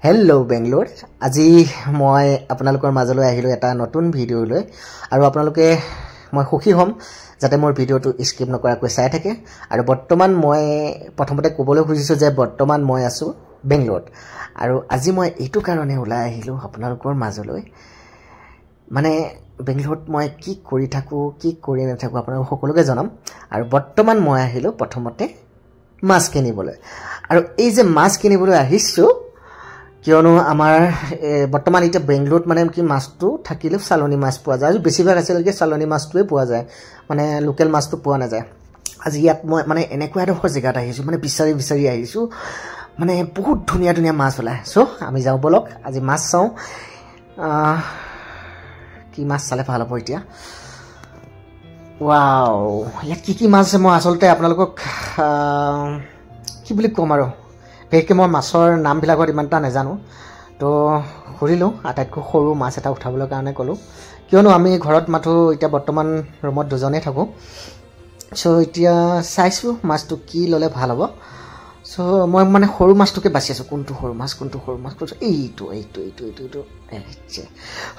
hello' Bangalore আজি মই আপোনালোকৰ মাজলৈ আহিলো এটা নতুন ভিডিঅ' লৈ আৰু আপোনালোকে মই সুখী হ'ম যাতে মোৰ ভিডিঅ'টো স্কিপ নকৰাকৈ চাই থাকে আৰু বৰ্তমান মই প্ৰথমতে ক'বলৈ খুজিছো যে বৰ্তমান মই আছো বেংগলোৰত আৰু আজি মই এইটো কাৰণে ওলাই আহিলো আপোনালোকৰ মাজলৈ মানে বেংগলোৰত মই কি কৰি থাকো কি কৰি নাথাকো আপোনালোক সকলোকে জনাম আৰু বৰ্তমান মই আহিলো প্ৰথমতে মাছ কিনিবলৈ আৰু এই যে মাছ কিনিবলৈ আহিছো কিয়নো আমাৰ বৰ্তমান এটা বেংগলোৰত মানে কি মাছটো থাকিলে চালনী মাছ পোৱা যায় বেছিভাগ আছিল কি চালনী মাছটোৱে পোৱা যায় মানে লোকেল মাছটো পোৱা নাযায় আজি ইয়াত মই মানে এনেকুৱা এডোখৰ জেগাত আহিছো মানে বিচাৰি আহিছো মানে বহুত ধুনীয়া ধুনীয়া মাছ ওলাই সো আমি যাও বলক আজি মাছ চাও কি মাছ চালে ভাল হ'ব এতিয়া ওয়াও ইয়াত কি মাছ আছে মই আসলতে আপোনালোকক কি বুলি কম আৰু বেকে মই মাছৰ নামবিলাকত ইমানটা নাজানো তো ঘুৰিলো আটাইতকৈ সৰু মাছ এটা উঠাবলৈ কাৰণে ক'লো কিয়নো আমি ঘৰত মাথো এতিয়া বৰ্তমান ৰুমত দুজনে থাকো সো এতিয়া চাইছো মাছটো কি ললে ভাল হ'ব সো মই মানে সৰু মাছটোকে বাছি আছো কোনটো সৰু মাছ এইটো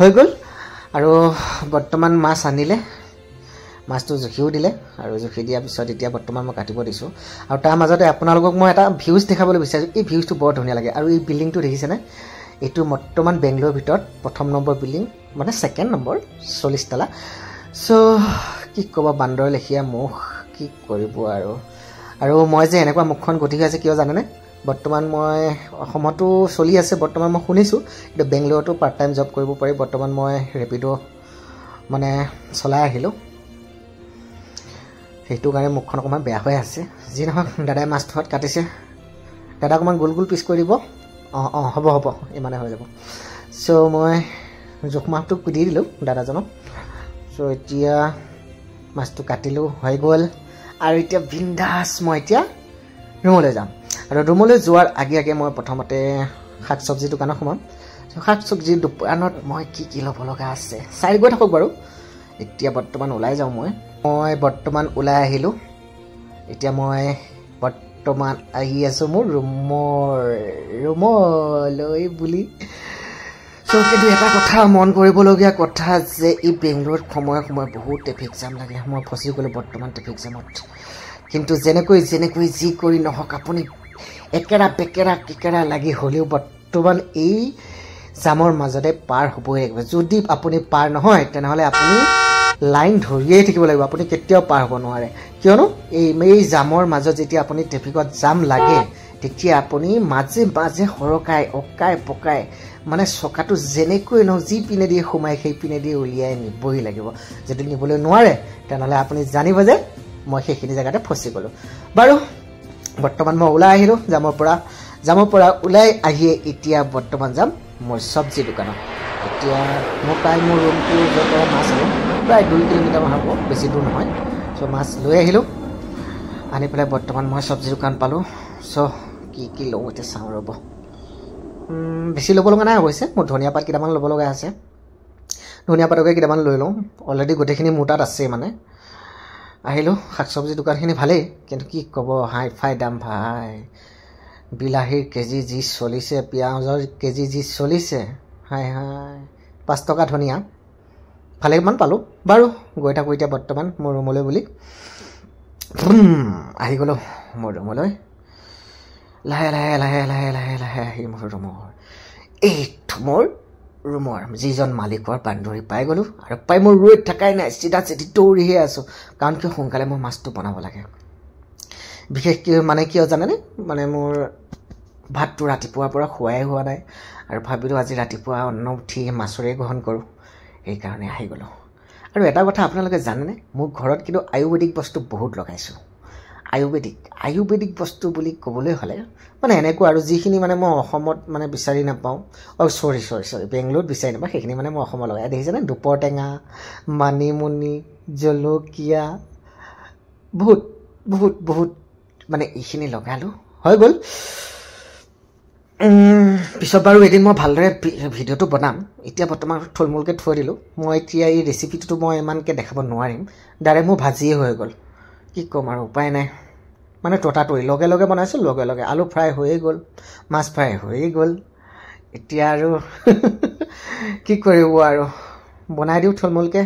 হৈ গ'ল আৰু বৰ্তমান মাছ আনিলে মাছটো জুখিও দিলে আৰু জুখি দিয়া পিছত এতিয়া বৰ্তমান মই কাটিব দিছো আৰু তাৰ মাজতে আপোনালোকক মই এটা ভিউজ দেখাবলৈ বিচাৰিছো এই ভিউজটো বৰ ধুনীয়া লাগে আৰু এই বিল্ডিংটো দেখিছেনে এইটো বৰ্তমান বেংগলোৰৰ ভিতৰত প্ৰথম নম্বৰ বিল্ডিং মানে সেকেন্ড নম্বৰ 40 তলা সো কি ক'ব বান্দৰ লেখিয়া মুখ কি কৰিব আৰু মই যে এনেকুৱা মুখখন গতি আছে কিয় জানেনে বৰ্তমান মই অসমতো চলি আছে বৰ্তমান মই শুনিছো কিন্তু বেংগলোৰতো পাৰ্ট টাইম জব কৰিব পাৰি বৰ্তমান মই ৰেপিডো মানে চলাই আহিলো সেইটো কাৰণে মুখখন অকমান বেয়া হৈ আছে যি নহক দাদাই মাছ ধোৱাত কাটিছে দাদা অকমান গোল পিচ কৰি দিব হ'ব ইমানে হৈ যাব সো মই জোখ মাপটো দি দিলো দাদাজনক সো এতিয়া মাছটো কাটিলো হৈ গ'ল আৰু এতিয়া বিন্দাস মই এতিয়া ৰুমলৈ যাম আৰু ৰুমলৈ যোৱাৰ আগে মই প্ৰথমতে শাক চব্জি দোকানত সোমাম শাক চব্জি দোকানত মই কি ল'ব লগা আছে চাই গৈ থাকক বাৰু এতিয়া বৰ্তমান ওলাই যাওঁ মই বৰ্তমান ওলাই আহিলো এতিয়া মই বৰ্তমান আহি আছো মোৰ ৰুমলৈ বুলি সো কিন্তু এটা কথা মন কৰিবলগীয়া কথা যে এই বেংগলোৰত সময় বহুত ট্ৰেফিক জাম লাগে মই ফচি গ'লো বৰ্তমান ট্ৰেফিক জামত কিন্তু যেনেকৈ যি কৰি নহওক আপুনি একেৰা লাগি হ'লেও বৰ্তমান এই জামৰ মাজতে পাৰ হ'বই লাগিব যদি আপুনি পাৰ নহয় তেনেহ'লে আপুনি লাইন ধৰিয়েই থাকিব লাগিব আপুনি কেতিয়াও পাৰ হ'ব নোৱাৰে কিয়নো এই জামৰ মাজত যেতিয়া আপুনি ট্ৰেফিকত জাম লাগে তেতিয়া আপুনি মাজে হৰকাই পকাই মানে চকাটো যেনেকৈ ন যি পিনে দিয়ে সোমাই সেই পিনে দিয়ে উলিয়াই নিবই লাগিব যদি নিবলৈ নোৱাৰে তেনেহ'লে আপুনি জানিব যে মই সেইখিনি জেগাতে ফচি গ'লো বাৰু বৰ্তমান মই ওলাই আহিলো জামৰ পৰা ওলাই আহিয়ে এতিয়া বৰ্তমান যাম মোৰ চব্জি দোকানত এতিয়া মোৰ প্ৰায় মোৰ ৰুমটো য'ত মাছ হ'ব প্ৰায় 2 কিলোমিটাৰ মান হ'ব বেছি দূৰ নহয় সো মাছ লৈ আহিলো আনি পেলাই বৰ্তমান মই চব্জি দোকান পালো সো কি লওঁ এতিয়া চাওঁ ৰ'ব বেছি ল'ব লগা নাই অৱশ্যে মোৰ ধনিয়া পাত কেইটামান ল'ব লগা আছে ধনিয়া পাতকে কেইটামান লৈ লওঁ অলৰেডি গোটেইখিনি মোৰ তাত আছে মানে আহিলো শাক চব্জি দোকানখিনি ভালেই কিন্তু কি ক'ব হাই ফাই দাম ভাই বিলাহীৰ কেজি যি চলিছে পিঁয়াজৰ কেজি যি চলিছে হাই 5 টকা ধনিয়া ভালেমান পালো বাৰু গৈ থাকো এতিয়া বৰ্তমান মোৰ ৰুমলৈ বুলি আহি গ'লো মোৰ ৰুমলৈ লাহে আহি মোৰ ৰুমৰ যিজন মালিকৰ বান্দৰী পাই গ'লো আৰু পাই মোৰ ৰৈ থাকাই নাই চিধা দৌৰিহে আছো কাৰণ কিয় সোনকালে মই মাছটো বনাব লাগে বিশেষকৈ মানে কিয় জানেনে মানে মোৰ ভাতটো ৰাতিপুৱাৰ পৰা খোৱাই হোৱা নাই আৰু ভাবিলো আজি ৰাতিপুৱা অন্ন উঠি মাছৰে গ্ৰহণ কৰোঁ সেইকাৰণে আহি গ'লো আৰু এটা কথা আপোনালোকে জানেনে মোৰ ঘৰত কিন্তু আয়ুৰ্বেদিক বস্তু বহুত লগাইছোঁ আয়ুৰ্বেদিক বস্তু বুলি ক'বলৈ হ'লে মানে এনেকুৱা আৰু যিখিনি মানে মই অসমত মানে বিচাৰি নাপাওঁ চৰি বেংগলোৰত বিচাৰি নাপাওঁ সেইখিনি মানে মই অসমত লগাই দেখিছেনে দুপৰ টেঙা মানিমুনি জলকীয়া বহুত মানে এইখিনি লগালো হৈ গ'ল পিছত বাৰু এদিন মই ভালদৰে ভিডিঅ'টো বনাম এতিয়া বৰ্তমান থুলমূলকৈ থৈ দিলোঁ মই এতিয়া এই ৰেচিপিটো মই ইমানকৈ দেখাব নোৱাৰিম ডাইৰেক্ট মোৰ ভাজিয়ে হৈ গ'ল কি ক'ম আৰু উপায় নাই মানে ততাতৰি লগে বনাইছোঁ লগে আলু ফ্ৰাই হৈয়ে গ'ল মাছ ফ্ৰাই হৈয়ে গ'ল এতিয়া আৰু কি কৰিব আৰু বনাই দিওঁ থলমূলকৈ